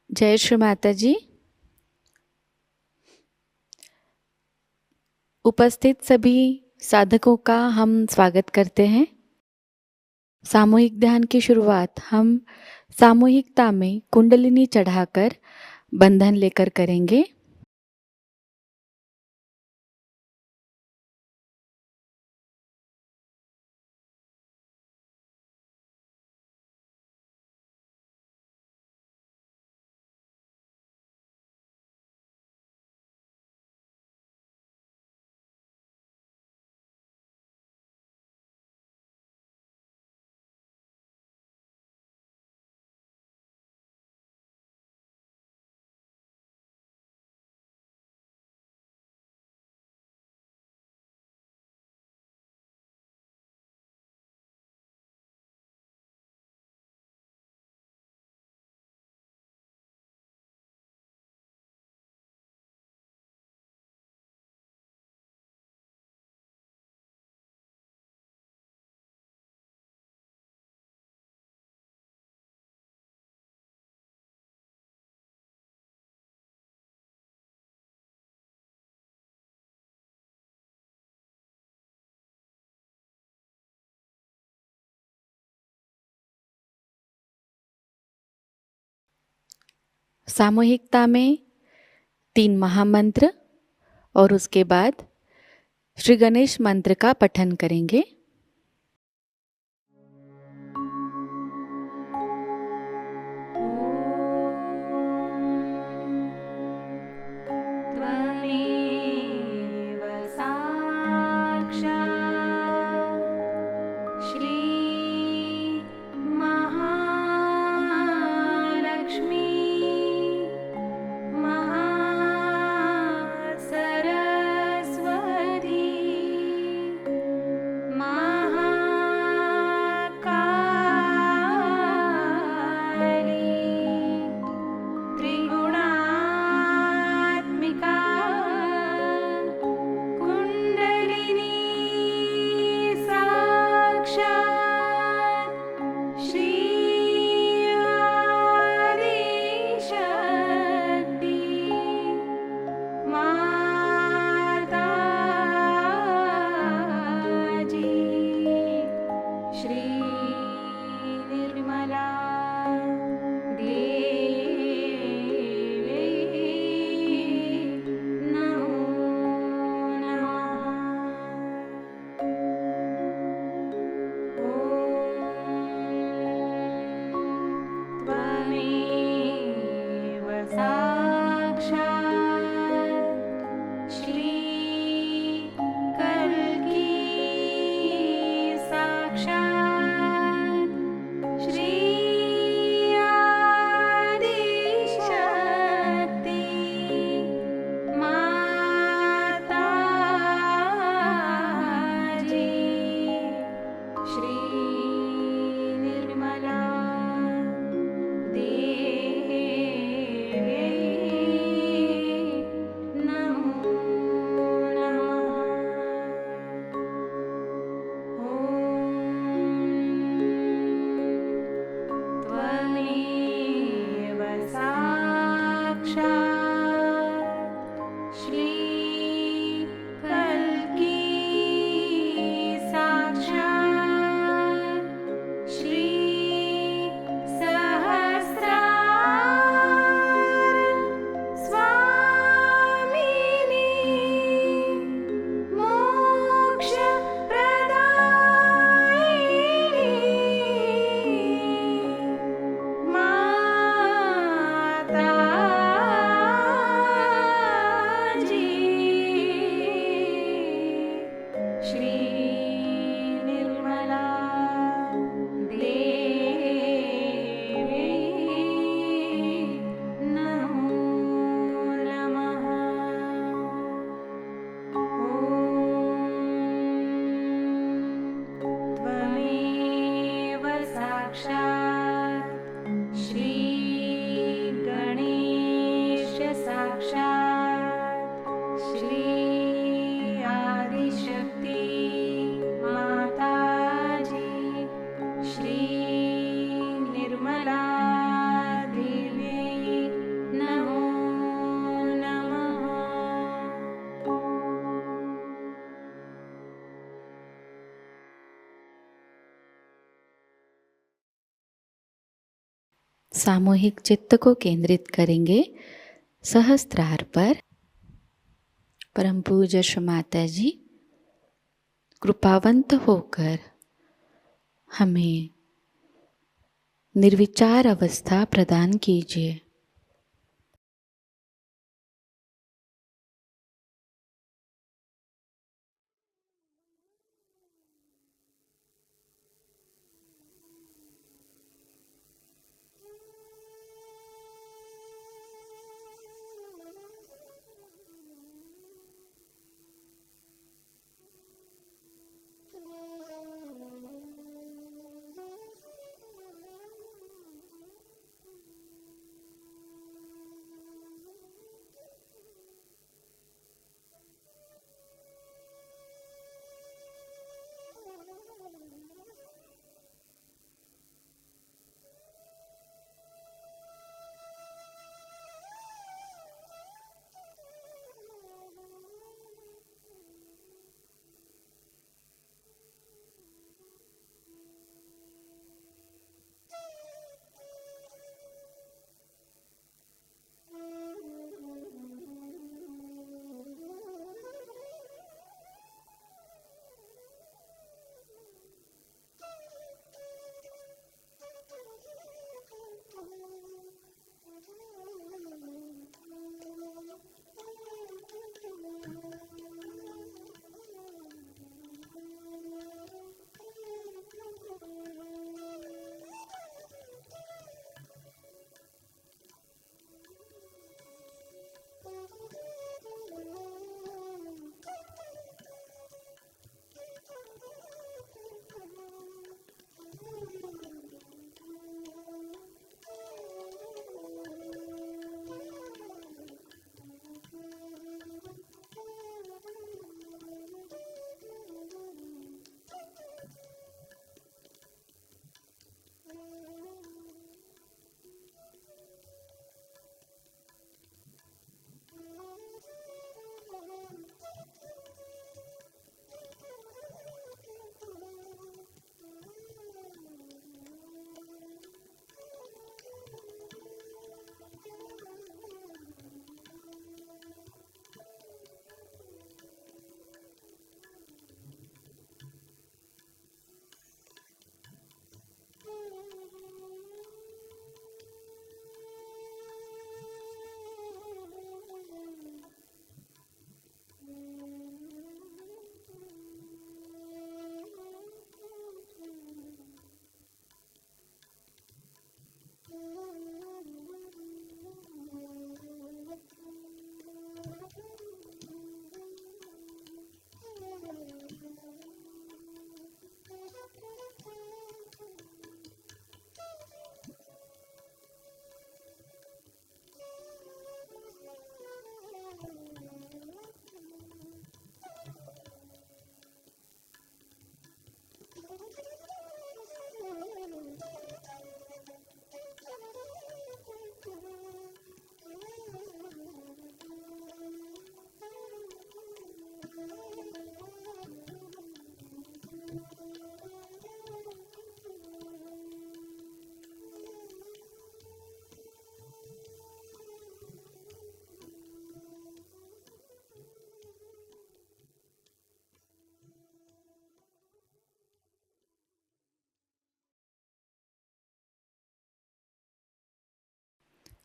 जय श्री माताजी। उपस्थित सभी साधकों का हम स्वागत करते हैं। सामूहिक ध्यान की शुरुआत हम सामूहिकता में कुंडलिनी चढ़ाकर बंधन लेकर करेंगे। सामूहिकता में 3 महामंत्र और उसके बाद श्री गणेश मंत्र का पठन करेंगे। सामूहिक चित्त को केंद्रित करेंगे सहस्त्रार पर। परम पूज्य श्री माताजी कृपावंत होकर हमें निर्विचार अवस्था प्रदान कीजिए।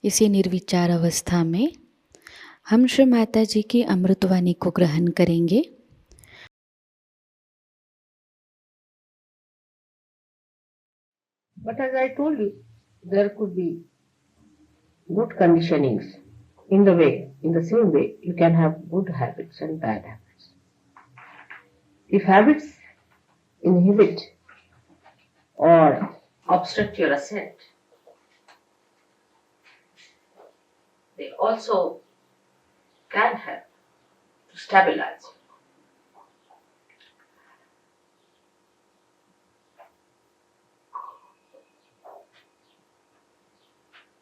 इसी निर्विचार अवस्था में हम श्री माता जी की अमृतवाणी को ग्रहण करेंगे। But as I told you, there could be good conditionings in the way, in the same way, you can have good habits and bad habits. If habits inhibit or obstruct your ascent, they also can help to stabilize you.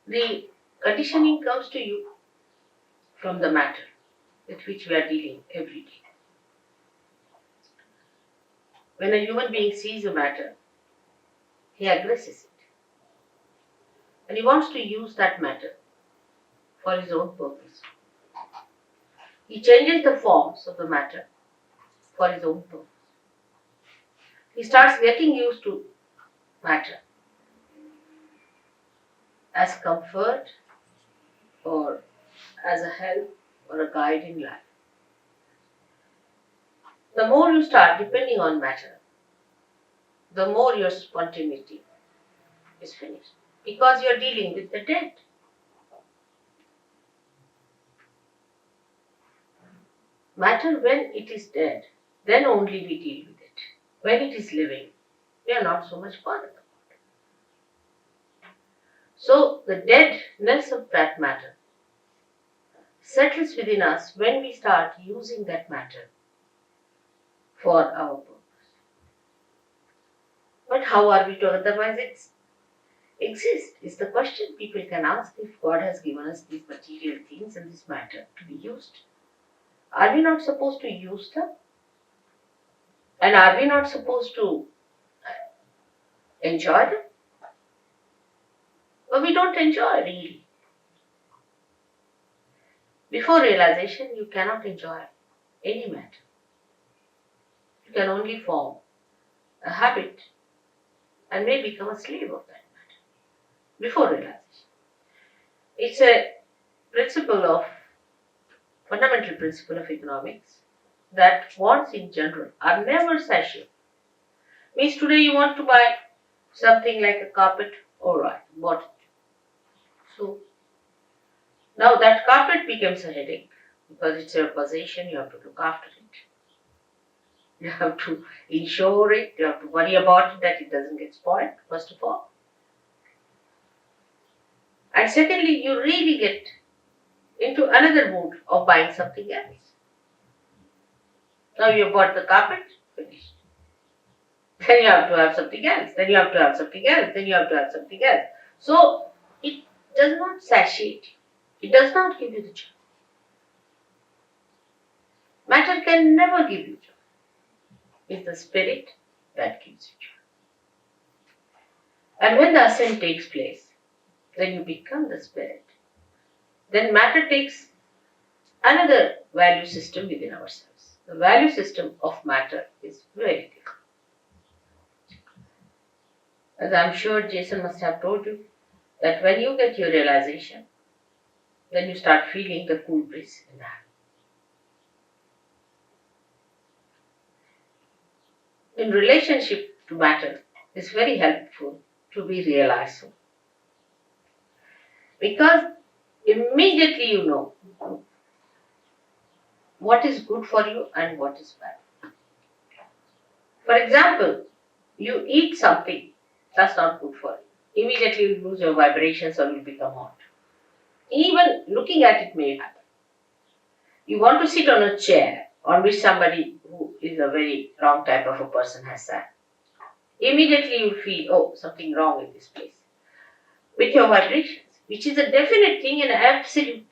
The conditioning comes to you from the matter with which we are dealing every day. When a human being sees a matter, he addresses it. and he wants to use that matter for his own purpose. He changes the forms of the matter for his own purpose. He starts getting used to matter as comfort or as a help or a guide in life. The more you start depending on matter, the more your spontaneity is finished, because you are dealing with the dead. Matter, when it is dead, then only we deal with it. When it is living, we are not so much bothered. So the deadness of that matter settles within us when we start using that matter for our purpose. But how are we to otherwise exist is the question people can ask. If God has given us these material things and this matter to be used, are we not supposed to use them? And are we not supposed to enjoy them? But we don't enjoy really. Before realization, you cannot enjoy any matter. You can only form a habit and may become a slave of that matter before realization. It's a fundamental principle of economics that wants in general are never satiable. Means today you want to buy something like a carpet, alright, bought it. So now that carpet becomes a headache because it's your possession, you have to look after it. You have to insure it, you have to worry about it that it doesn't get spoiled, first of all. And secondly, you really get into another mood of buying something else. Now you bought the carpet, finished. Then you have to have something else, then you have to have something else, then you have to have something else. So it does not satiate you. It does not give you the joy. Matter can never give you joy. It's the spirit that gives you joy. And when the ascent takes place, then you become the spirit. Then matter takes another value system within ourselves. The value system of matter is very different. As I'm sure Jason must have told you, that when you get your realization, then you start feeling the cool breeze in the hand. In relationship to matter, it's very helpful to be realized. Because immediately you know what is good for you and what is bad. For example, you eat something that's not good for you. Immediately you lose your vibrations or you become hot. Even looking at it may happen. You want to sit on a chair on which somebody who is a very wrong type of a person has sat. Immediately you feel, oh, something wrong in this place. With your vibrations, which is a definite thing and absolute thing.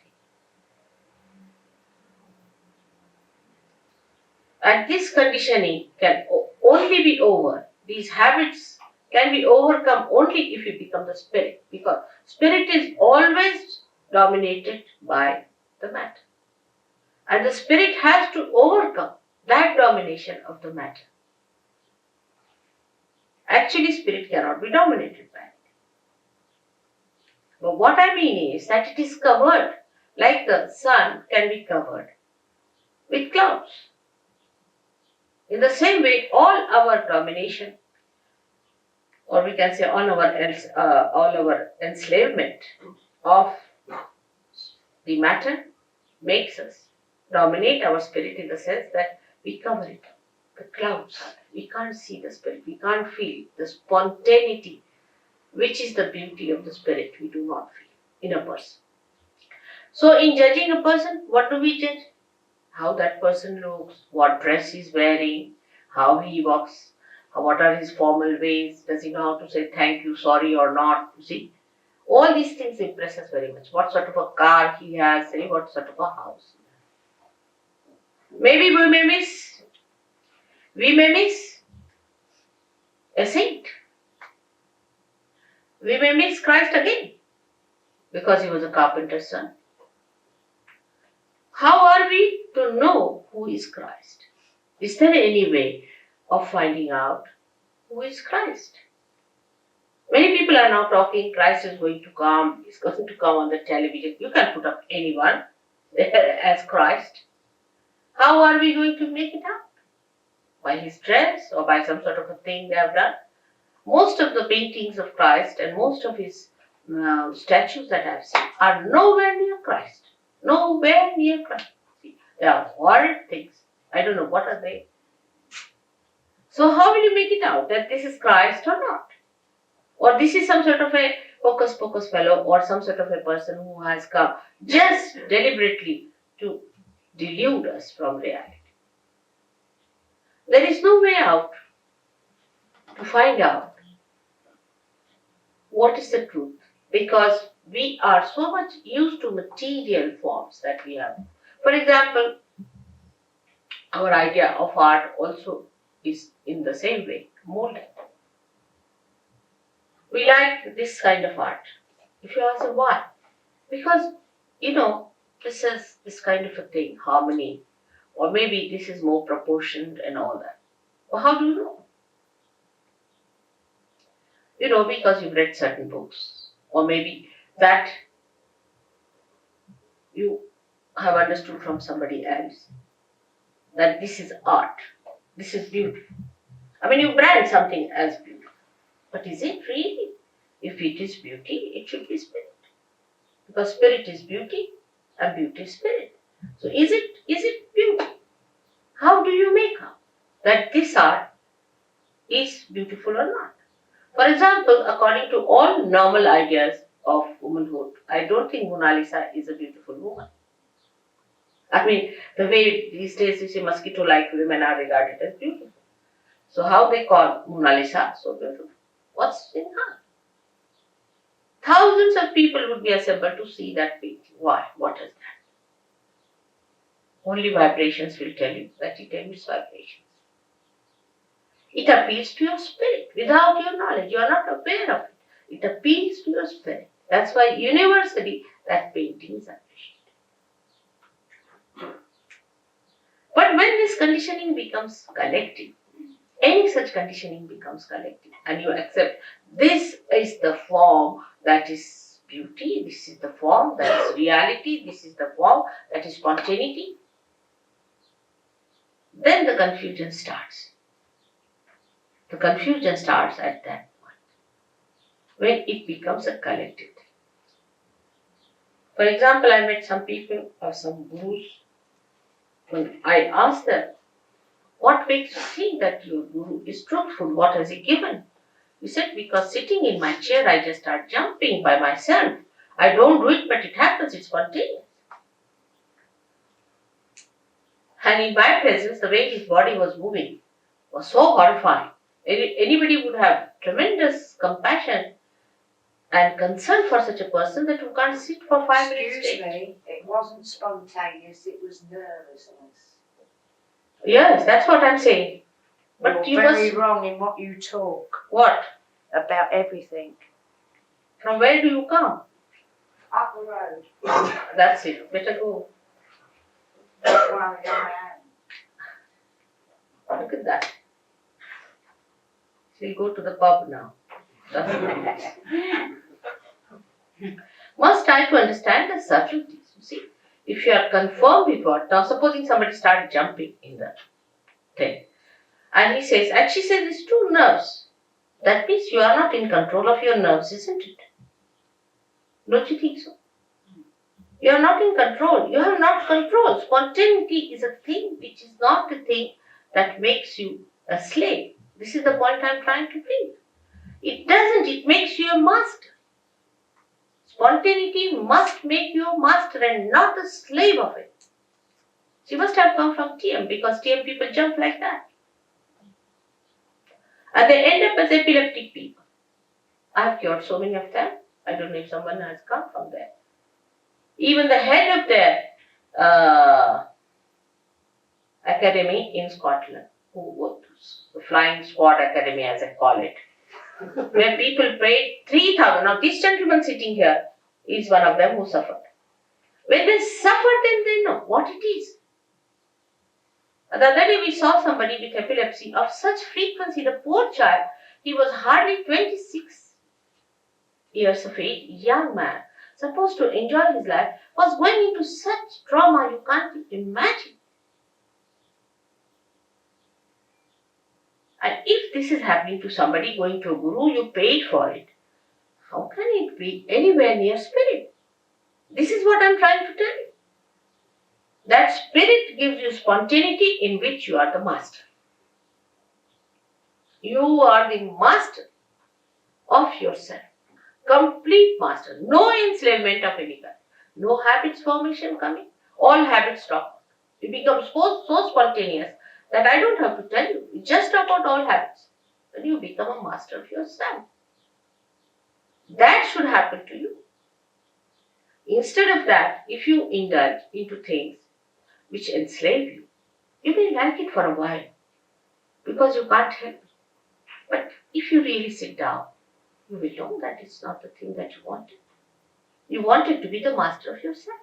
And this conditioning can only be over. These habits can be overcome only if you become the spirit. Because spirit is always dominated by the matter. And the spirit has to overcome that domination of the matter. Actually, spirit cannot be dominated by it. But what I mean is that it is covered, like the sun can be covered with clouds. In the same way, all our domination, or we can say all our enslavement of the matter makes us dominate our spirit in the sense that we cover it up. The clouds, we can't see the spirit, we can't feel the spontaneity, which is the beauty of the spirit, we do not feel in a person. So in judging a person, what do we judge? How that person looks, what dress he's wearing, how he walks, what are his formal ways, does he know how to say thank you, sorry or not, you see. All these things impress us very much. What sort of a car he has, what sort of a house. Maybe we may miss a saint. We may miss Christ again. because he was a carpenter's son. How are we to know who is Christ? Is there any way of finding out who is Christ? Many people are now talking, Christ is going to come, he's going to come on the television. You can put up anyone as Christ. How are we going to make it out? By his dress or by some sort of a thing they have done? Most of the paintings of Christ and most of his statues that I have seen are nowhere near Christ. Nowhere near Christ. See, they are horrid things. I don't know what are they. So how will you make it out that this is Christ or not? Or this is some sort of a hocus pocus fellow or some sort of a person who has come just deliberately to delude us from reality. There is no way out to find out what is the truth, because we are so much used to material forms that we have. For example, our idea of art also is in the same way molded. We like this kind of art. If you ask why, because this is this kind of a thing, harmony, or maybe this is more proportioned and all that. Well, how do you know? Because you've read certain books, or maybe that you have understood from somebody else that this is art, this is beauty. I mean, you brand something as beauty, but is it really? If it is beauty, it should be spirit, because spirit is beauty and beauty is spirit. So is it beauty? How do you make out that this art is beautiful or not? For example, according to all normal ideas of womanhood, I don't think Mona Lisa is a beautiful woman. I mean, the way these days you see mosquito-like women are regarded as beautiful. So how they call Mona Lisa so beautiful? What's in her? Thousands of people would be assembled to see that painting. Why? What is that? Only vibrations will tell you that it emits vibrations. It appeals to your spirit without your knowledge. You are not aware of it. It appeals to your spirit. That's why universally that painting is appreciated. But when this conditioning becomes collective, any such conditioning becomes collective, and you accept this is the form that is beauty, this is the form that is reality, this is the form that is spontaneity, then the confusion starts. The confusion starts at that point, when it becomes a collective thing. For example, I met some people or some gurus. When I asked them, what makes you think that your guru is truthful? What has he given? He said, because sitting in my chair, I just start jumping by myself. I don't do it, but it happens, it's spontaneous. And in my presence, the way his body was moving was so horrifying. Anybody would have tremendous compassion and concern for such a person that you can't sit for 5 minutes. Excuse me, it wasn't spontaneous, it was nervousness. Yes, that's what I'm saying. But You're very wrong in what you talk. What? About everything. From where do you come? Up the road. That's it. Better go. That's where I am. Look at that. She'll go to the pub now. That's nice. Must try to understand the subtleties. You see, if you are confirmed with what, now supposing somebody started jumping in the thing, and she says, it's two nerves. That means you are not in control of your nerves, isn't it? Don't you think so? You are not in control. You have not control. Spontaneity is a thing which is not the thing that makes you a slave. This is the point I am trying to bring. It doesn't. It makes you a master. Spontaneity must make you a master and not a slave of it. She must have come from TM, because TM people jump like that. And they end up as epileptic people. I have cured so many of them. I don't know if someone has come from there. Even the head of their academy in Scotland, who was the Flying Squad Academy as I call it, where people paid 3,000. Now this gentleman sitting here is one of them who suffered. When they suffer, then they know what it is. The other day we saw somebody with epilepsy of such frequency, the poor child, he was hardly 26 years of age, young man, supposed to enjoy his life, was going into such trauma you can't imagine. And if this is happening to somebody going to a guru, you paid for it. How can it be anywhere near spirit? This is what I'm trying to tell you. That spirit gives you spontaneity in which you are the master. You are the master of yourself. Complete master. No enslavement of any kind. No habits formation coming. All habits stop. You become so spontaneous that I don't have to tell you. You just talk about all habits. Then you become a master of yourself. That should happen to you. Instead of that, if you indulge into things which enslave you, you may like it for a while because you can't help it. But if you really sit down, you will know that it's not the thing that you wanted. You wanted to be the master of yourself.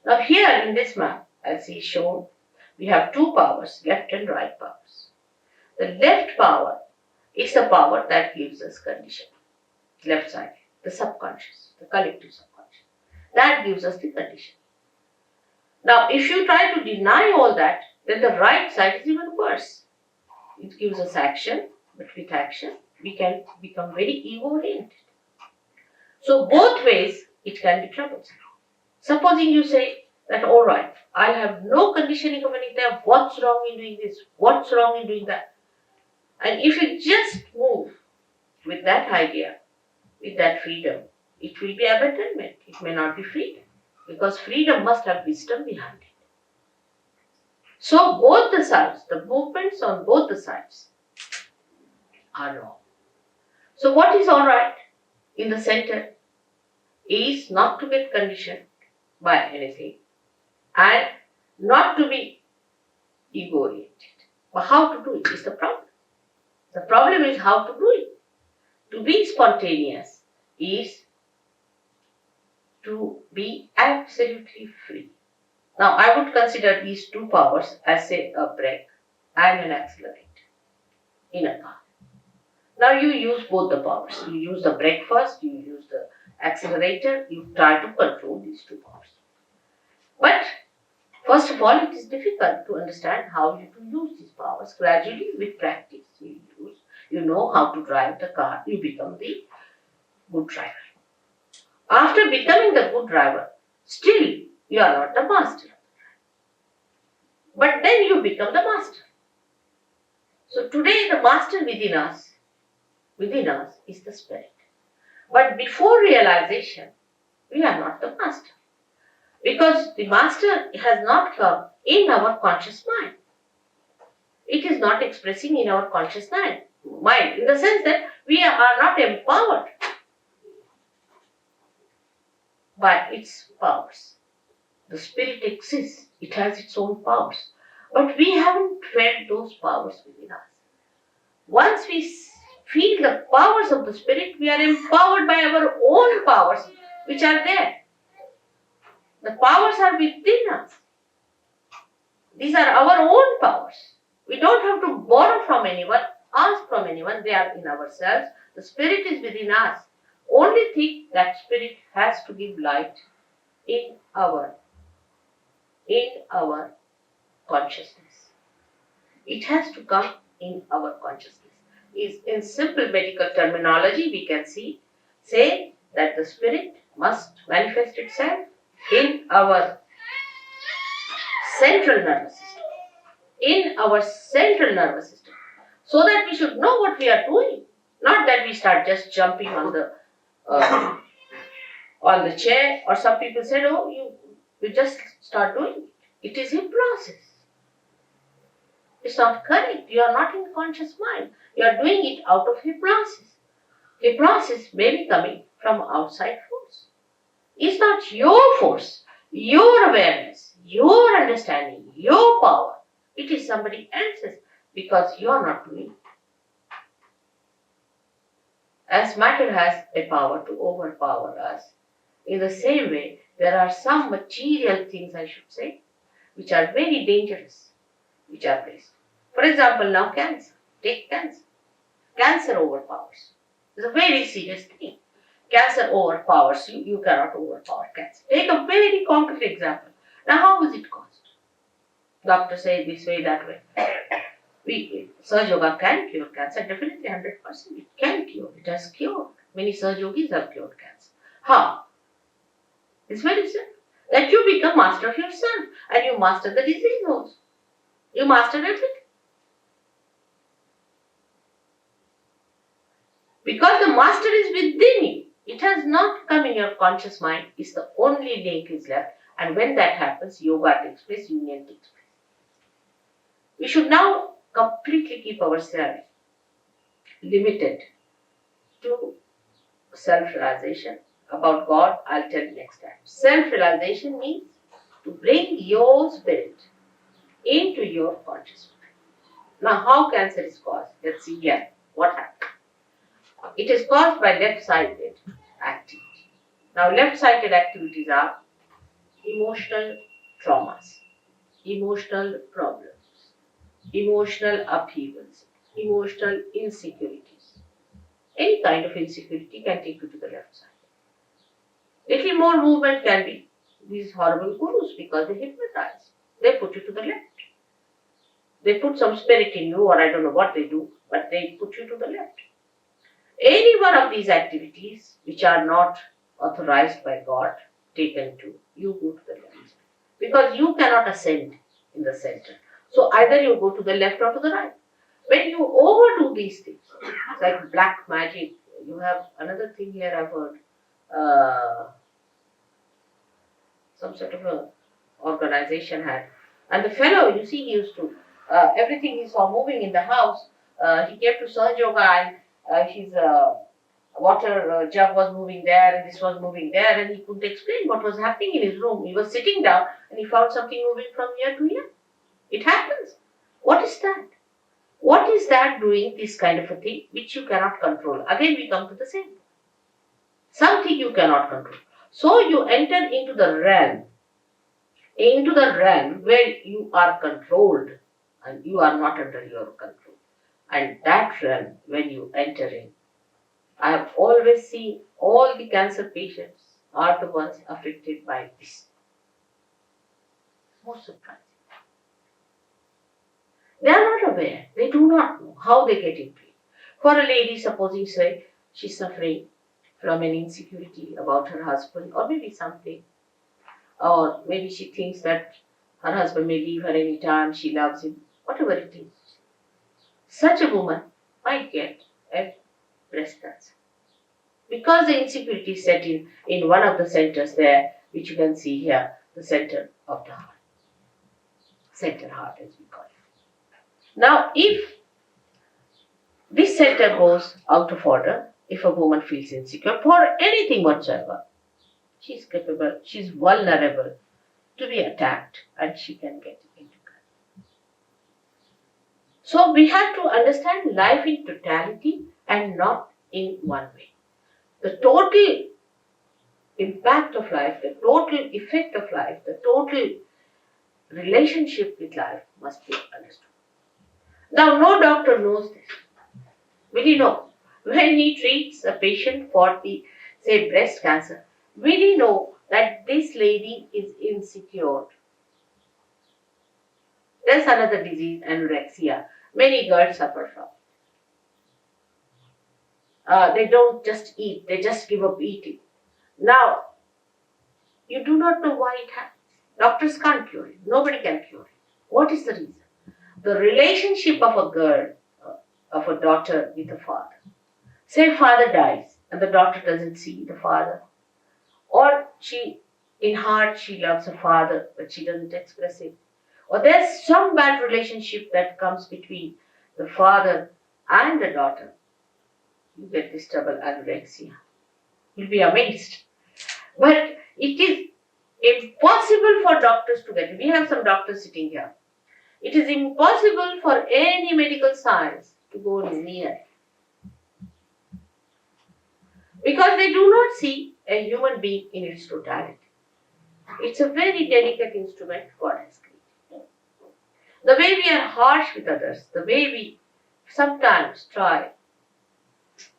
Now here in this map, as is shown, we have two powers, left and right powers. The left power is the power that gives us condition. Left side, the subconscious, the collective subconscious. That gives us the condition. Now if you try to deny all that, then the right side is even worse. It gives us action, but with action, we can become very ego-oriented. So both ways, it can be troublesome. Supposing you say that, all right, I have no conditioning of any type. What's wrong in doing this? What's wrong in doing that? And if you just move with that idea, with that freedom, it will be abandonment. It may not be freedom, because freedom must have wisdom behind it. So both the sides, the movements on both the sides are wrong. So what is all right in the center is not to get conditioned by anything and not to be ego-oriented. But how to do it is the problem. The problem is how to do it. To be spontaneous is to be absolutely free. Now, I would consider these two powers as, say, a brake and an accelerator in a car. Now, you use both the powers. You use the brake first, you use the accelerator, you try to control these two powers. But first of all, it is difficult to understand how you use these powers. Gradually, with practice, you know how to drive the car, you become the good driver. After becoming the good driver, still you are not the master. But then you become the master. So today the master within us is the spirit. But before realization, we are not the master. Because the master has not come in our conscious mind. It is not expressing in our conscious mind, in the sense that we are not empowered by its powers. The spirit exists, it has its own powers, but we haven't felt those powers within us. Once we feel the powers of the spirit, we are empowered by our own powers which are there. The powers are within us. These are our own powers. We don't have to borrow from anyone, ask from anyone, they are in ourselves. The spirit is within us. Only thing that spirit has to give light in our consciousness. It has to come in our consciousness. In simple medical terminology, we can say that the spirit must manifest itself in our central nervous system. So that we should know what we are doing. Not that we start just jumping on the chair, or some people said, oh, you just start doing it. It is hypnosis. It's not correct. You are not in conscious mind. You are doing it out of hypnosis. Hypnosis may be coming from outside force. It's not your force, your awareness, your understanding, your power. It is somebody else's, because you are not doing it. As matter has a power to overpower us, In the same way, there are some material things, I should say, which are very dangerous, which are placed. For example, now cancer. Take cancer. Cancer overpowers. It's a very serious thing. Cancer overpowers you. You cannot overpower cancer. Take a very concrete example. Now, how is it caused? Doctor say this way, that way. Sahajayoga can cure cancer, definitely 100%. It can cure. It has cured. Many Sahajogis have cured cancer. How? It's very simple. That you become master of yourself and you master the disease also. You master everything. Because the master is within you. It has not come in your conscious mind. It's the only link is left. And when that happens, yoga takes place, union takes place. We should now completely keep ourselves limited to self-realization. About God, I'll tell you next time. Self-realization means to bring your spirit into your conscious mind. Now, how cancer is caused? Let's see here what happens. It is caused by left-sided activity. Now, left-sided activities are emotional traumas, emotional problems, emotional upheavals, emotional insecurities. Any kind of insecurity can take you to the left side. Little more movement can be these horrible gurus because they hypnotize. They put you to the left. They put some spirit in you, or I don't know what they do, but they put you to the left. Any one of these activities which are not authorized by God, taken to, you go to the left. Because you cannot ascend in the center. So either you go to the left or to the right. When you overdo these things, it's like black magic. You have another thing here I've heard. Some sort of a organization had. And the fellow, you see, he used to, everything he saw moving in the house, he came to Sahaja Yoga and his water jug was moving there and this was moving there and he couldn't explain what was happening in his room. He was sitting down and he found something moving from here to here. It happens. What is that? What is that doing this kind of a thing which you cannot control? Again, we come to the same. Something you cannot control. So you enter into the realm where you are controlled and you are not under your control. And that realm, when you enter in, I have always seen all the cancer patients are the ones afflicted by this. Most surprising. They are not aware. They do not know how they get into it. For a lady, supposing say she's suffering from an insecurity about her husband or maybe something, or maybe she thinks that her husband may leave her any time, she loves him, whatever it is. Such a woman might get a breast cancer. Because the insecurity is set in one of the centers there, which you can see here, the center of the heart. Center heart as we call it. Now, if this center goes out of order, if a woman feels insecure for anything whatsoever, she is capable, she is vulnerable to be attacked and she can get into cancer. So we have to understand life in totality and not in one way. The total impact of life, the total effect of life, the total relationship with life must be understood. Now, no doctor knows this. Will you know? When he treats a patient for the, say, breast cancer, will he know that this lady is insecure? There's another disease, anorexia. Many girls suffer from. They don't just eat, they just give up eating. Now, you do not know why it happens. Doctors can't cure it. Nobody can cure it. What is the reason? The relationship of a girl, of a daughter with a father. Say father dies and the daughter doesn't see the father. Or she, in heart, she loves her father, but she doesn't express it. Or there's some bad relationship that comes between the father and the daughter. You get this trouble, anorexia. You'll be amazed. But it is impossible for doctors to get it. We have some doctors sitting here. It is impossible for any medical science to go near. Because they do not see a human being in its totality. It's a very delicate instrument God has created. The way we are harsh with others, the way we sometimes try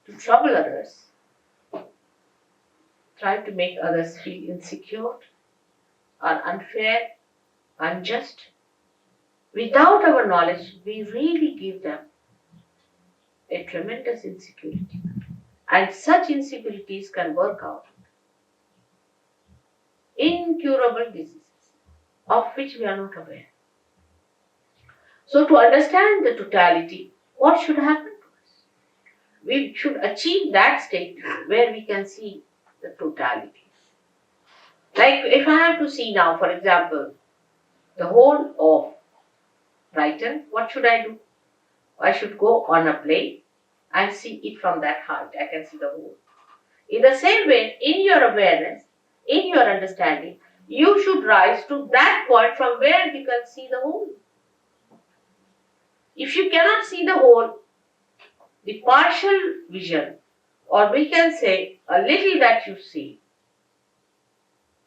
to trouble others, try to make others feel insecure or unfair, unjust, without our knowledge, we really give them a tremendous insecurity. And such insecurities can work out incurable diseases of which we are not aware. So, to understand the totality, what should happen to us? We should achieve that state where we can see the totality. Like if I have to see now, for example, the whole of Brighton, what should I do? I should go on a plane and see it from that height. I can see the whole. In the same way, in your awareness, in your understanding, you should rise to that point from where you can see the whole. If you cannot see the whole, the partial vision, or we can say a little that you see,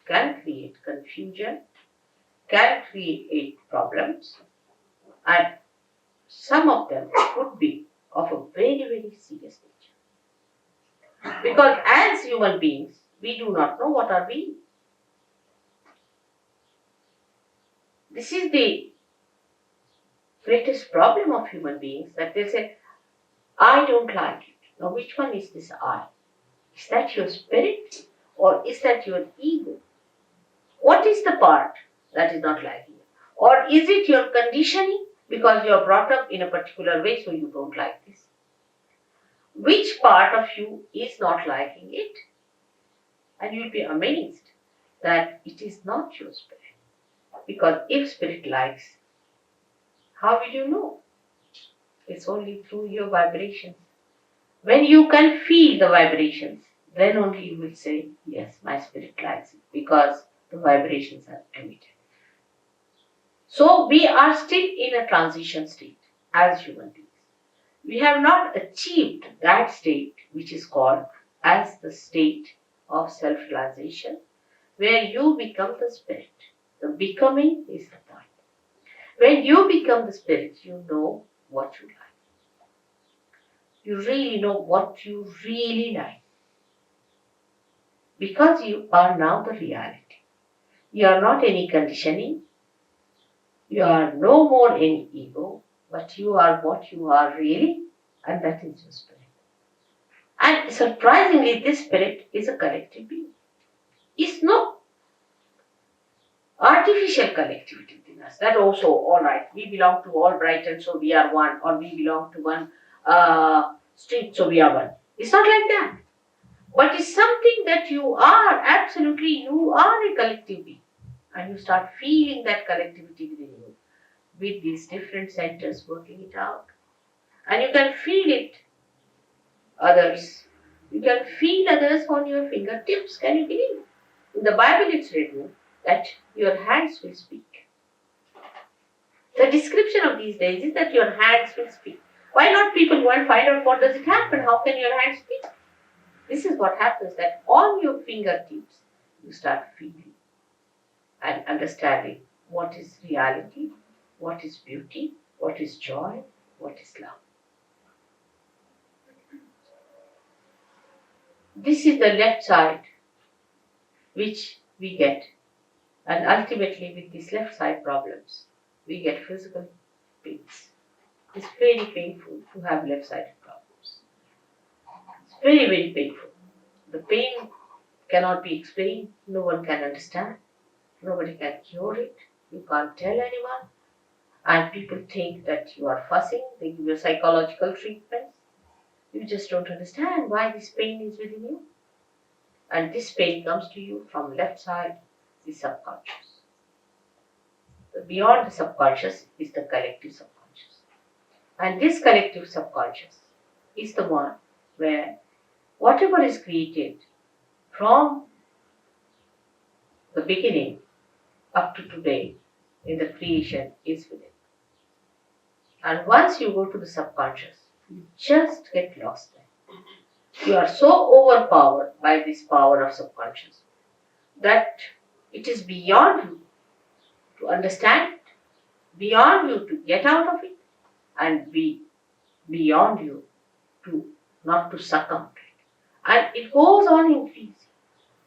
can create confusion, can create problems, and some of them could be of a very, very serious nature. Because as human beings, we do not know what are we. This is the greatest problem of human beings, that they say, I don't like it. Now, which one is this I? Is that your spirit or is that your ego? What is the part that is not liking it? Or is it your conditioning because you are brought up in a particular way so you don't like this? Which part of you is not liking it? And you will be amazed that it is not your spirit. Because if spirit likes, how will you know? It's only through your vibrations. When you can feel the vibrations, then only you will say, yes, my spirit likes it, because the vibrations are emitted. So we are still in a transition state as human beings. We have not achieved that state which is called as the state of self-realization, where you become the spirit. The becoming is the point. When you become the spirit, you know what you like. You really know what you really like. Because you are now the reality. You are not any conditioning. You are no more any ego, but you are what you are really, and that is your spirit. And surprisingly, this spirit is a collective being. It's no artificial collectivity within us. That also, all right, we belong to all Brighton, so we are one, or we belong to one street, so we are one. It's not like that. But it's something that you are, absolutely, you are a collective being. And you start feeling that collectivity within you, with these different centers working it out. And you can feel it, others. You can feel others on your fingertips. Can you believe? In the Bible it's written that your hands will speak. The description of these days is that your hands will speak. Why not people go and find out what does it happen? How can your hands speak? This is what happens, that on your fingertips you start feeling and understanding what is reality, what is beauty, what is joy, what is love. This is the left side which we get, and ultimately with these left side problems we get physical pains. It's very painful to have left sided problems. It's very, very painful. The pain cannot be explained, no one can understand, nobody can cure it, you can't tell anyone, and people think that you are fussing, they give you psychological treatments. You just don't understand why this pain is within you. And this pain comes to you from left side, the subconscious. Beyond the subconscious is the collective subconscious. And this collective subconscious is the one where whatever is created from the beginning up to today in the creation is within. And once you go to the subconscious, you just get lost there. You are so overpowered by this power of subconscious that it is beyond you to understand it, beyond you to get out of it, and beyond you to not to succumb to it. And it goes on increasing.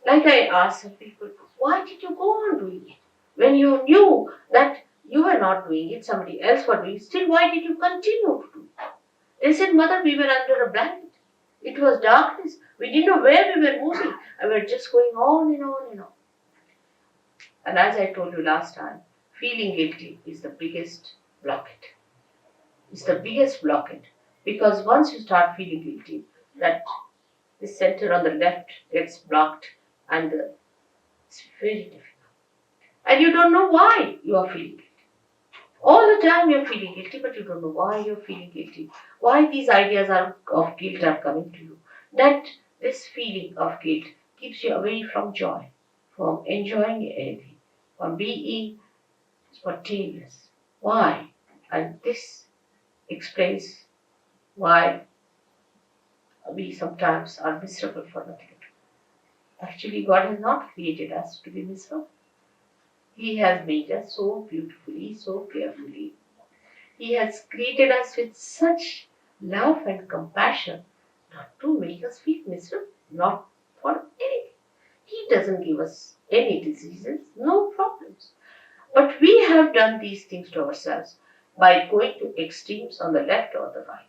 Like I asked some people, why did you go on doing it? When you knew that you were not doing it, somebody else was doing it, still why did you continue to do it? They said, Mother, we were under a blanket. It was darkness. We didn't know where we were moving. And we were just going on and on and on. And as I told you last time, feeling guilty is the biggest blockade. It's the biggest blockade. Because once you start feeling guilty, that the center on the left gets blocked and it's very difficult. And you don't know why you are feeling guilty. All the time you're feeling guilty, but you don't know why you're feeling guilty. Why these ideas of guilt are coming to you. That this feeling of guilt keeps you away from joy, from enjoying anything, from being spontaneous. Why? And this explains why we sometimes are miserable for nothing. Actually, God has not created us to be miserable. He has made us so beautifully, so carefully. He has created us with such love and compassion not to make us feel miserable, not for anything. He doesn't give us any diseases, no problems. But we have done these things to ourselves by going to extremes on the left or the right.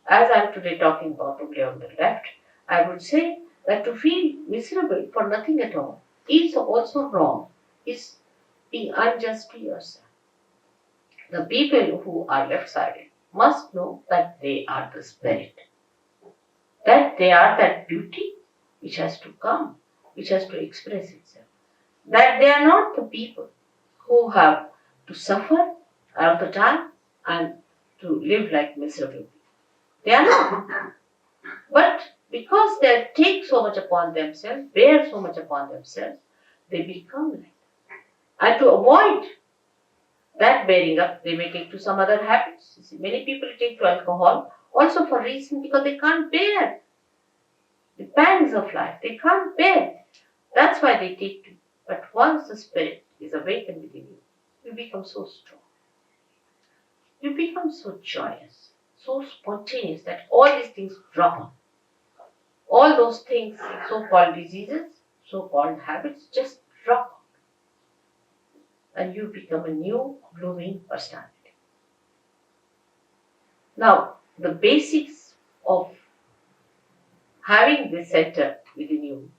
As I am today talking about only on the left, I would say that to feel miserable for nothing at all is also wrong, is being unjust to yourself. The people who are left-sided must know that they are the spirit, that they are that beauty which has to come, which has to express itself, that they are not the people who have to suffer all the time and to live like miserable people. They are not. But because they take so much upon themselves, bear so much upon themselves, they become like that. And to avoid that bearing up, they may take to some other habits. You see, many people take to alcohol also for reason because they can't bear the pangs of life. They can't bear. That's why they take to. But once the spirit is awakened within you, you become so strong. You become so joyous, so spontaneous that all these things drop off. All those things, so-called diseases, so-called habits, just drop off. And you become a new, blooming personality. Now, the basics of having this center within you,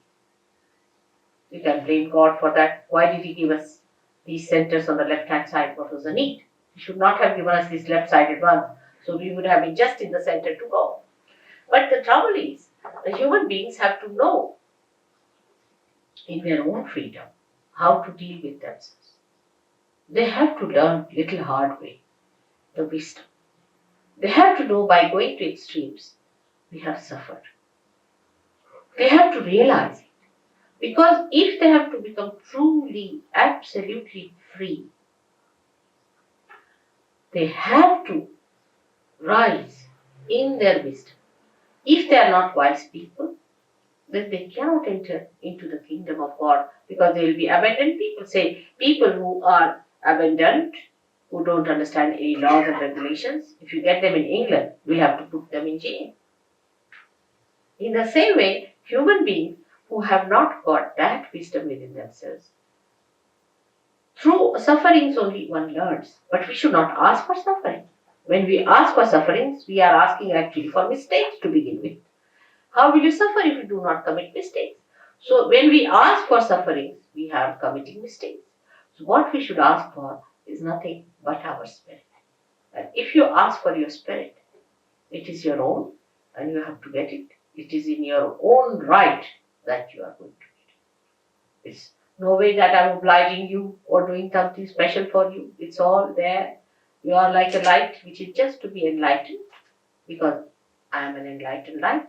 you can blame God for that. Why did He give us these centers on the left-hand side? What was the need? He should not have given us this left-sided one. So we would have been just in the center to go. But the trouble is, the human beings have to know in their own freedom how to deal with themselves. They have to learn little hard way, the wisdom. They have to know by going to extremes, we have suffered. They have to realize it. Because if they have to become truly, absolutely free, they have to rise in their wisdom. If they are not wise people, then they cannot enter into the kingdom of God because they will be abandoned people. Say, people who are abandoned, who don't understand any laws and regulations, if you get them in England, we have to put them in jail. In the same way, human beings who have not got that wisdom within themselves, through sufferings only one learns, but we should not ask for suffering. When we ask for sufferings, we are asking actually for mistakes to begin with. How will you suffer if you do not commit mistakes? So when we ask for sufferings, we are committing mistakes. So what we should ask for is nothing but our spirit. And if you ask for your spirit, it is your own and you have to get it. It is in your own right that you are going to get it. It's no way that I'm obliging you or doing something special for you. It's all there. You are like a light which is just to be enlightened because I am an enlightened light.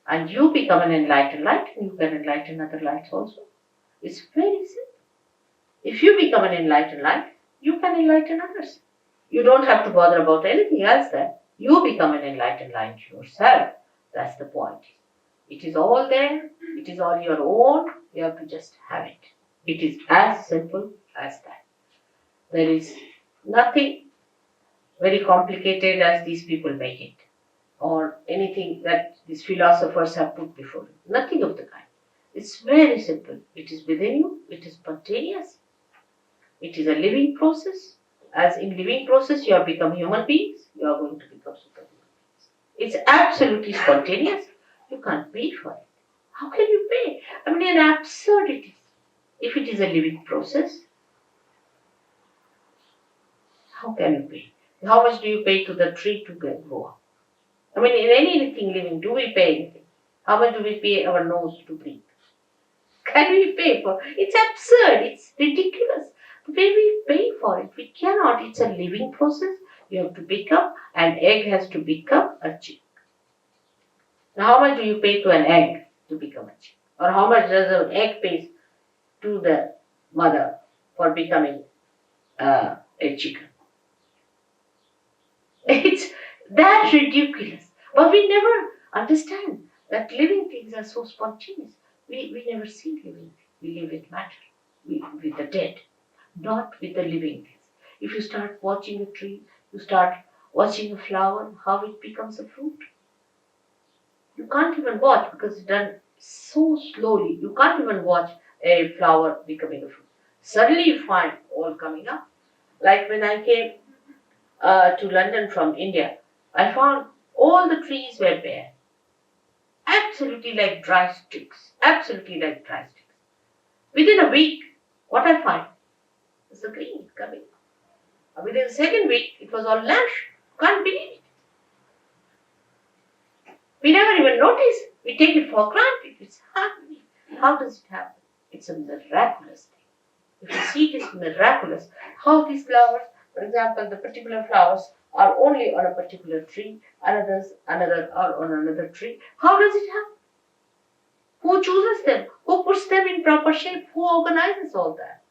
And you become an enlightened light and you can enlighten other lights also. It's very simple. If you become an enlightened light, you can enlighten others. You don't have to bother about anything else then. You become an enlightened light yourself. That's the point. It is all there. It is all your own. You have to just have it. It is as simple as that. There is nothing very complicated as these people make it, or anything that these philosophers have put before you. Nothing of the kind. It's very simple. It is within you. It is spontaneous. It is a living process. As in living process, you have become human beings. You are going to become superhuman beings. It's absolutely spontaneous. You can't pay for it. How can you pay? I mean, an absurdity. If it is a living process, how can you pay? How much do you pay to the tree to grow up? I mean, in anything living, do we pay anything? How much do we pay our nose to breathe? Can we pay for it? It's absurd. It's ridiculous. The way we pay for it, we cannot. It's a living process. You have to become, an egg has to become a chick. Now, how much do you pay to an egg to become a chick? Or how much does an egg pay to the mother for becoming a chicken? It's that ridiculous. But we never understand that living things are so spontaneous. We never see living things. We live with matter, with the dead, not with the living things. If you start watching a tree, you start watching a flower, how it becomes a fruit. You can't even watch because it's done so slowly. You can't even watch a flower becoming a fruit. Suddenly you find all coming up. Like when I came to London from India, I found all the trees were bare. Absolutely like dry sticks. Absolutely like dry sticks. Within a week, what I find is the green coming. Within the second week, it was all lush. Can't believe it. We never even notice. We take it for granted. It's happening. How does it happen? It's a miraculous thing. If you see it is miraculous, how these flowers, for example, the particular flowers are only on a particular tree, another are on another tree. How does it happen? Who chooses them? Who puts them in proper shape? Who organizes all that?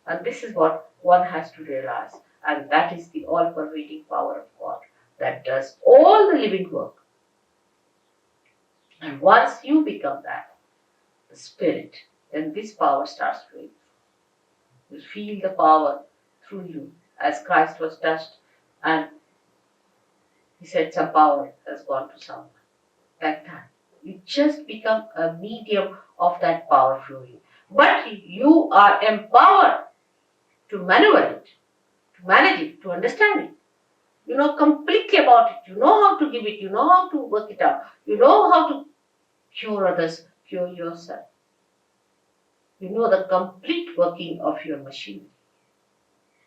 And this is what one has to realize. And that is the all-pervading power of God that does all the living work. And once you become that, the spirit, then this power starts flowing. You feel the power through you as Christ was touched and he said some power has gone to someone. Like that. You just become a medium of that power flowing. But you are empowered to maneuver it, to manage it, to understand it. You know completely about it. You know how to give it. You know how to work it out. You know how to cure others, cure yourself. You know the complete working of your machine.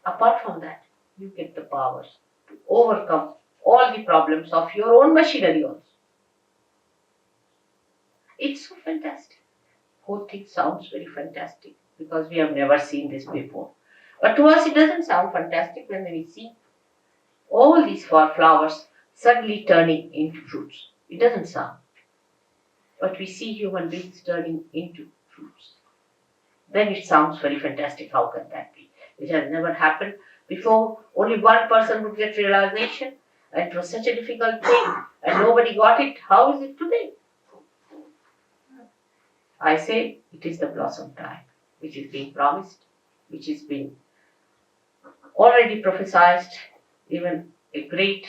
Apart from that, you get the power to overcome all the problems of your own machinery also. It's so fantastic. Whole thing sounds very fantastic because we have never seen this before. But to us it doesn't sound fantastic when we see all these flowers suddenly turning into fruits. It doesn't sound. But we see human beings turning into fruits. Then it sounds very fantastic. How can that be? It has never happened before. Only one person would get realization, and it was such a difficult thing, and nobody got it. How is it today? I say it is the blossom time, which is being promised, which is being already prophesied. Even a great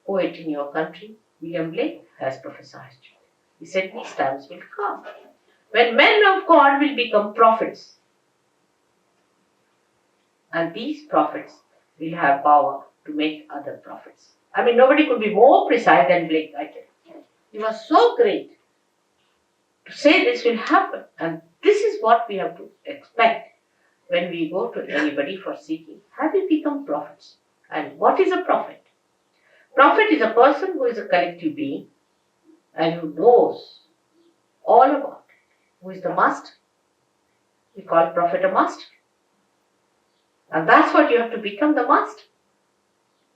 poet in your country, William Blake, has prophesied. He said these times will come when men of God will become prophets. And these prophets will have power to make other prophets. I mean, nobody could be more precise than Blake, I tell you. He was so great to say this will happen. And this is what we have to expect when we go to anybody for seeking. Have you become prophets? And what is a prophet? Prophet is a person who is a collective being and who knows all about it. Who is the master? We call prophet a master. And that's what you have to become, the master.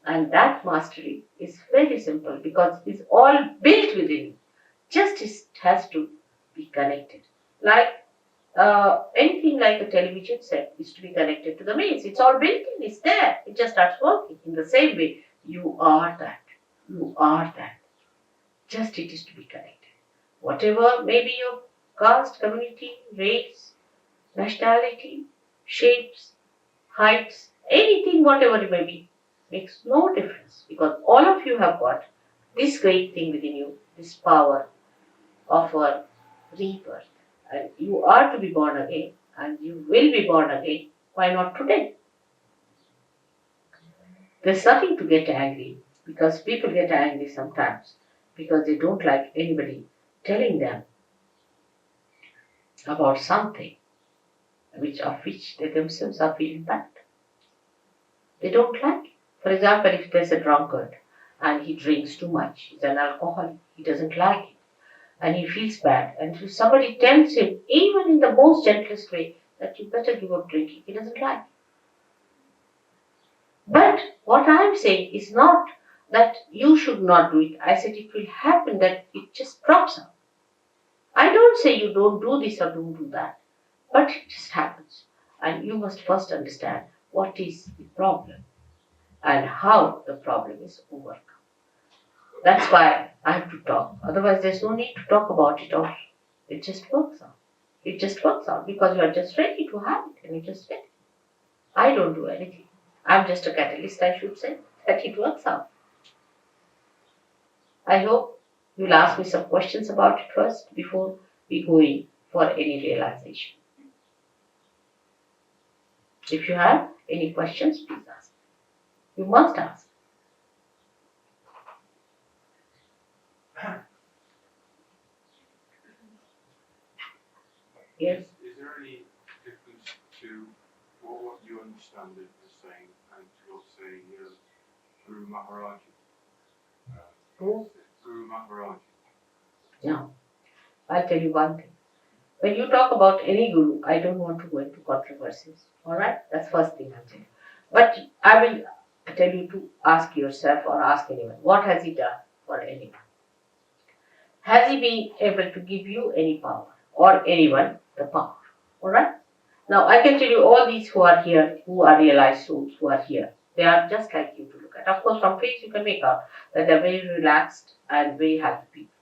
And that mastery is very simple because it's all built within you. Just it has to be connected. Like anything like a television set is to be connected to the mains. It's all built in, it's there. It just starts working. In the same way, you are that. You are that. Just it is to be connected. Whatever may be your caste, community, race, nationality, shapes, heights, anything, whatever it may be, makes no difference because all of you have got this great thing within you, this power of a rebirth. And you are to be born again, and you will be born again. Why not today? There's nothing to get angry because people get angry sometimes because they don't like anybody telling them about something of which they themselves are feeling bad. They don't like it. For example, if there's a drunkard and he drinks too much, he's an alcoholic, he doesn't like it, and he feels bad, and if somebody tells him, even in the most gentlest way, that you better give up drinking, he doesn't like it. But what I'm saying is not that you should not do it. I said it will happen that it just drops out. I don't say you don't do this or don't do that, but it just happens. And you must first understand what is the problem and how the problem is overcome. That's why I have to talk. Otherwise, there's no need to talk about it all. It just works out. It just works out because you are just ready to have it and you just get it. I don't do anything. I'm just a catalyst, I should say, that it works out. I hope you'll ask me some questions about it first before we go in for any realization. If you have any questions, please ask. You must ask. Yes? Is there any difference to what you understand it as saying and what say Guru Maharaji? Who? Guru Maharaji. No. I'll tell you one thing. When you talk about any guru, I don't want to go into controversies. Alright? That's first thing I'll tell you. But I will tell you to ask yourself or ask anyone, what has he done for anyone? Has he been able to give you any power or anyone the power? Alright? Now I can tell you all these who are here, who are realized souls, who are here, they are just like you to look at. Of course, from face you can make out that they're very relaxed and very happy people.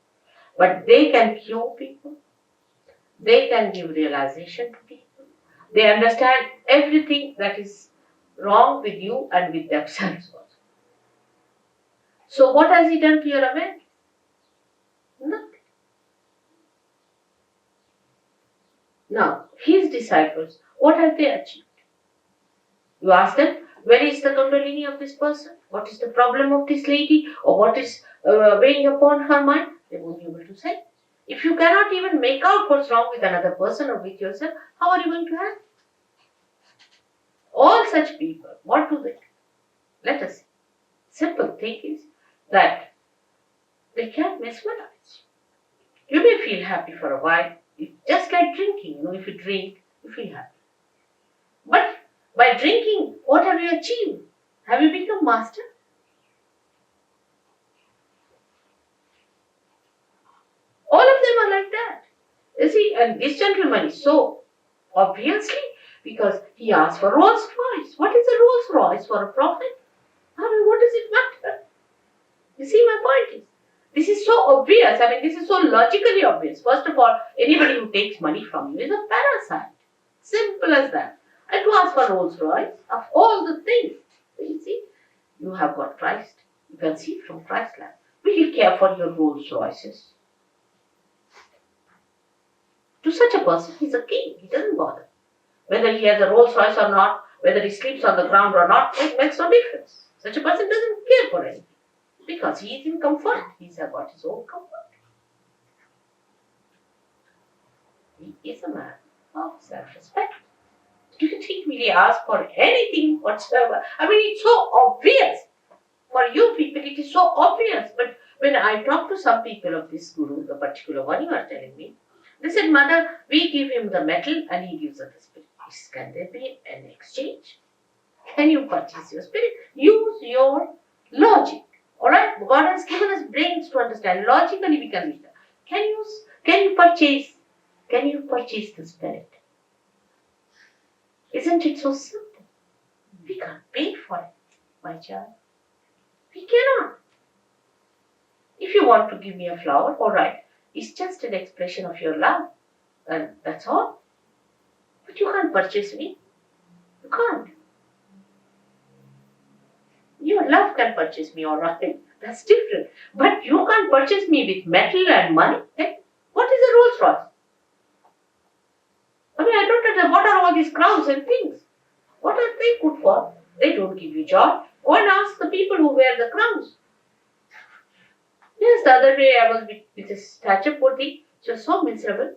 But they can cure people. They can give realization to people. They understand everything that is wrong with you and with themselves also. So what has he done to your awareness? Nothing. Now, his disciples, what have they achieved? You ask them, where is the Kundalini of this person? What is the problem of this lady? Or what is weighing upon her mind? They won't be able to say. If you cannot even make out what's wrong with another person or with yourself, how are you going to help? All such people, what do they do? Let us see. Simple thing is that they can mesmerize. You may feel happy for a while. It's just like drinking. If you drink, you feel happy. But by drinking, what have you achieved? Have you become master? All of them are like that. You see, and this gentleman is so obviously because he asked for Rolls Royce. What is a Rolls Royce for a prophet? I mean, what does it matter? You see, my point is, this is so obvious. I mean, this is so logically obvious. First of all, anybody who takes money from you is a parasite. Simple as that. And to ask for Rolls Royce, of all the things, you see, you have got Christ. You can see from Christ's life. Will he care for your Rolls Royces? To such a person, he's a king. He doesn't bother. Whether he has a Rolls Royce or not, whether he sleeps on the ground or not, it makes no difference. Such a person doesn't care for anything. Because he is in comfort. He's got his own comfort. He is a man of self-respect. Do you think we ask for anything whatsoever? I mean, it's so obvious. For you people, it is so obvious. But when I talk to some people of this guru, the particular one you are telling me, they said, Mother, we give him the metal and he gives us the spirit. Can there be an exchange? Can you purchase your spirit? Use your logic. Alright? God has given us brains to understand. Logically we can reach that. Can you purchase the spirit? Isn't it so simple? We can't pay for it, my child. We cannot. If you want to give me a flower, all right, it's just an expression of your love, and that's all. But you can't purchase me. You can't. Your love can purchase me, all right. That's different. But you can't purchase me with metal and money. Then what is a Rolls Royce? I mean, I don't understand. What are all these crowns and things? What are they good for? They don't give you joy. Go and ask the people who wear the crowns. Yes, the other day I was with a statue poor thing. She was so miserable.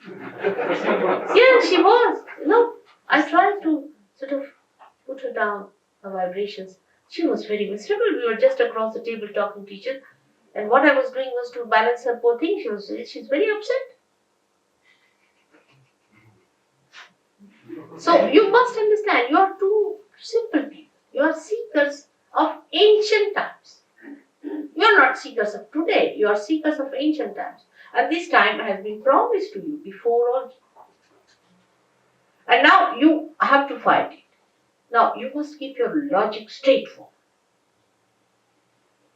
Yeah, she was. I tried to sort of put her down, her vibrations. She was very miserable. We were just across the table talking to each other. And what I was doing was to balance her poor thing. She's very upset. So you must understand, you are two simple people. You are seekers of ancient times. You are not seekers of today. You are seekers of ancient times. And this time has been promised to you before also. And now you have to fight it. Now you must keep your logic straightforward.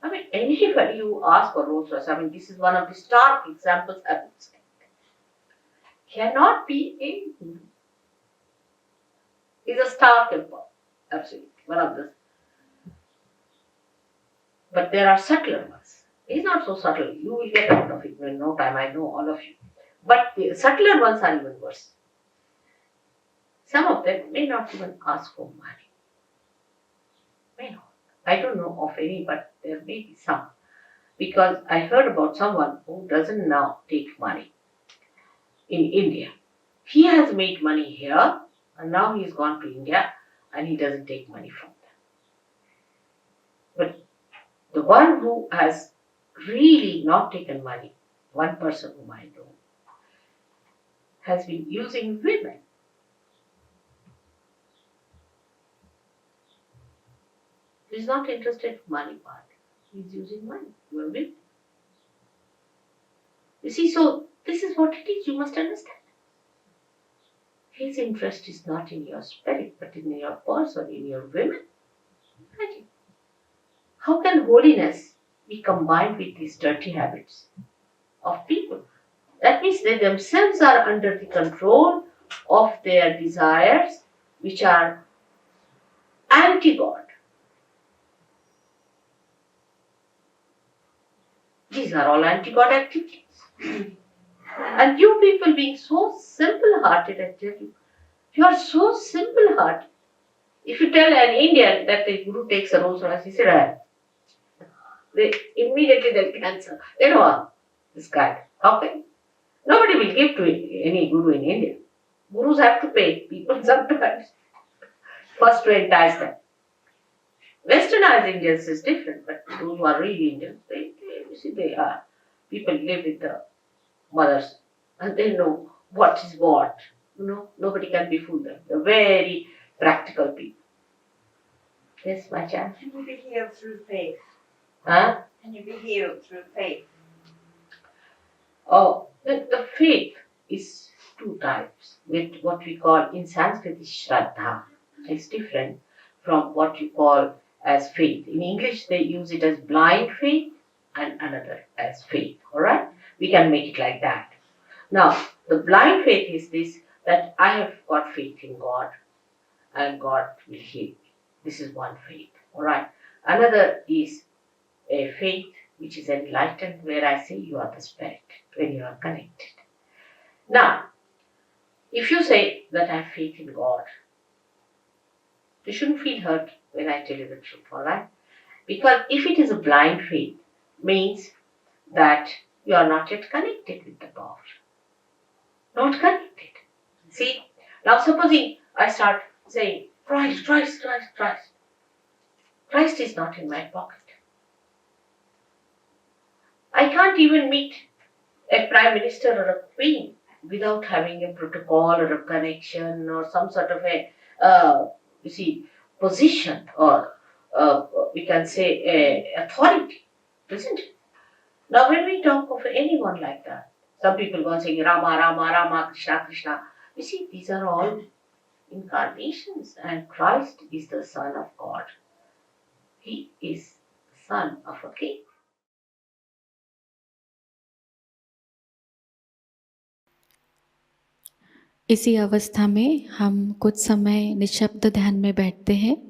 I mean, anybody who asks for Rolls Royce, I mean, this is one of the stark examples I would say, cannot be a guru. He's a stark example, absolutely, one of the. But there are subtler ones. He's not so subtle. You will get out of it in no time. I know all of you. But the subtler ones are even worse. Some of them may not even ask for money. May not. I don't know of any, but there may be some. Because I heard about someone who doesn't now take money in India. He has made money here and now he's gone to India and he doesn't take money from them. But the one who has really not taken money, one person whom I know, has been using women. He's not interested in money part. He's using money. You are with. You see, so this is what it is. You must understand. His interest is not in your spirit, but in your person, in your women. Imagine. How can holiness be combined with these dirty habits of people? That means they themselves are under the control of their desires, which are anti-God. These are all anti-God activities. And you people being so simple-hearted, I tell you, you are so simple-hearted. If you tell an Indian that the Guru takes a Rolls Royce, he said, they immediately they'll cancel. They know this guy. How can? Nobody will give to any Guru in India. Gurus have to pay people sometimes. First to entice them. Westernized Indians is different, but those who are really Indians, they are. People live with the mothers and they know what is what. Nobody can befool them. They're very practical people. Yes, my child. Can you be healed through faith? Huh? Can you be healed through faith? Oh, the faith is two types. With what we call in Sanskrit is Shraddha. It's different from what you call as faith. In English, they use it as blind faith and another as faith. Alright? We can make it like that. Now, the blind faith is this, that I have got faith in God and God will heal me. This is one faith. Alright? Another is a faith which is enlightened, where I say you are the spirit, when you are connected. Now, if you say that I have faith in God, you shouldn't feel hurt when I tell you the truth, alright? Because if it is a blind faith, means that you are not yet connected with the power. Not connected. See? Now supposing I start saying, Christ, Christ, Christ, Christ. Christ is not in my pocket. I can't even meet a prime minister or a queen without having a protocol or a connection or some sort of a, position or we can say a authority, isn't it? Now when we talk of anyone like that, some people go and say Rama, Rama, Rama, Krishna, Krishna. You see, these are all incarnations and Christ is the Son of God. He is son of a king. इसी अवस्था में हम कुछ समय निशब्द ध्यान में बैठते हैं।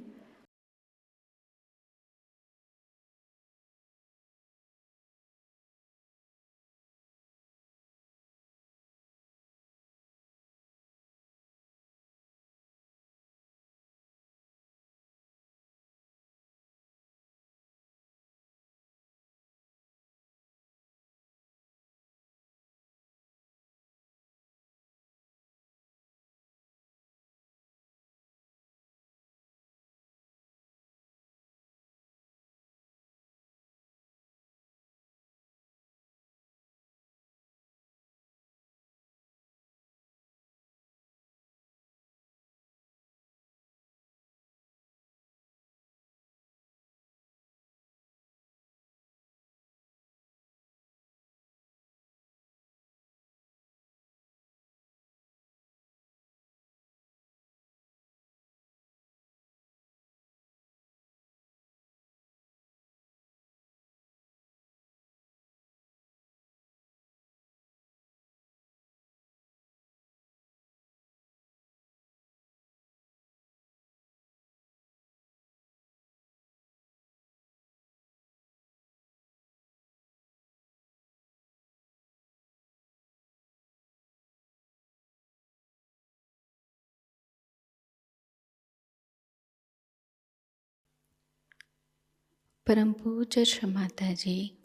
परम पूज्य श्री माताजी,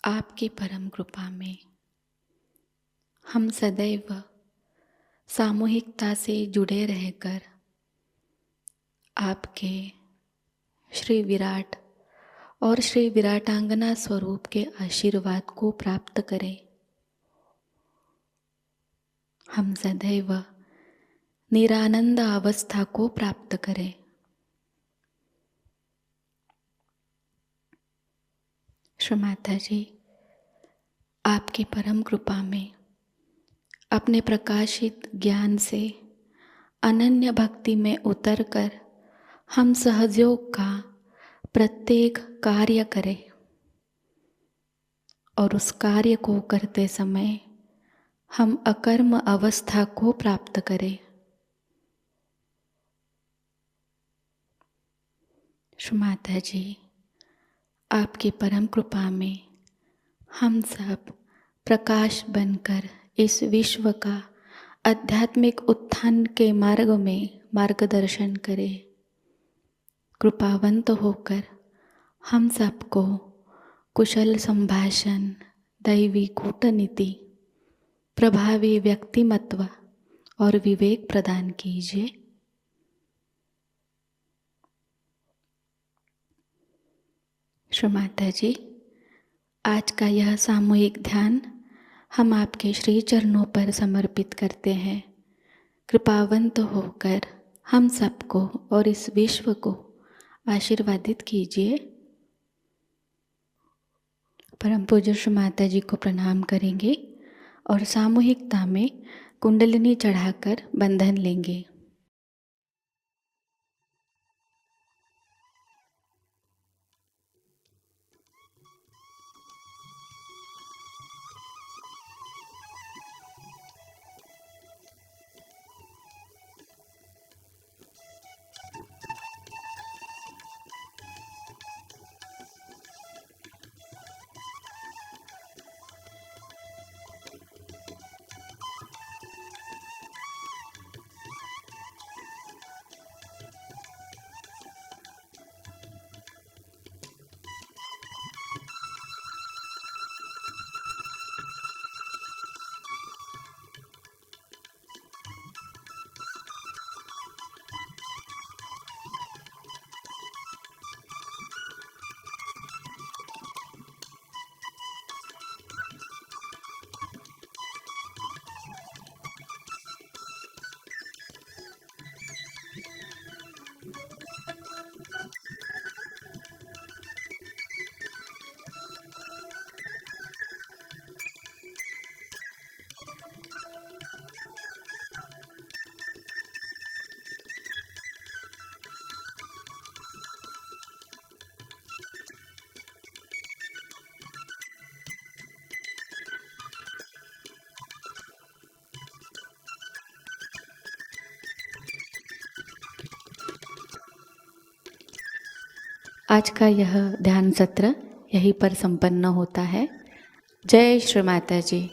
आपकी परम कृपा में हम सदैव सामूहिकता से जुड़े रहकर आपके श्री विराट और श्री विराटांगना स्वरूप के आशीर्वाद को प्राप्त करें। हम सदैव निरानंद अवस्था को प्राप्त करें। श्री माताजी, आपकी परम कृपा में अपने प्रकाशित ज्ञान से अनन्य भक्ति में उतरकर हम सहजयोग का प्रत्येक कार्य करें और उस कार्य को करते समय हम अकर्म अवस्था को प्राप्त करें। श्री माताजी, आपकी परम कृपा में हम सब प्रकाश बनकर इस विश्व का आध्यात्मिक उत्थान के मार्ग में मार्गदर्शन करें। कृपावंत होकर हम सबको कुशल संभाषण, दैवी कूटनीति, प्रभावी व्यक्तिमत्व और विवेक प्रदान कीजिए। श्री माताजी, आज का यह सामूहिक ध्यान हम आपके श्री चरणों पर समर्पित करते हैं। कृपावंत होकर हम सबको और इस विश्व को आशीर्वादित कीजिए। परम पूज्य श्री माताजी को प्रणाम करेंगे और सामूहिकता में कुंडलिनी चढ़ाकर बंधन लेंगे। आज का यह ध्यान सत्र यहीं पर संपन्न होता है। जय श्री माता जी।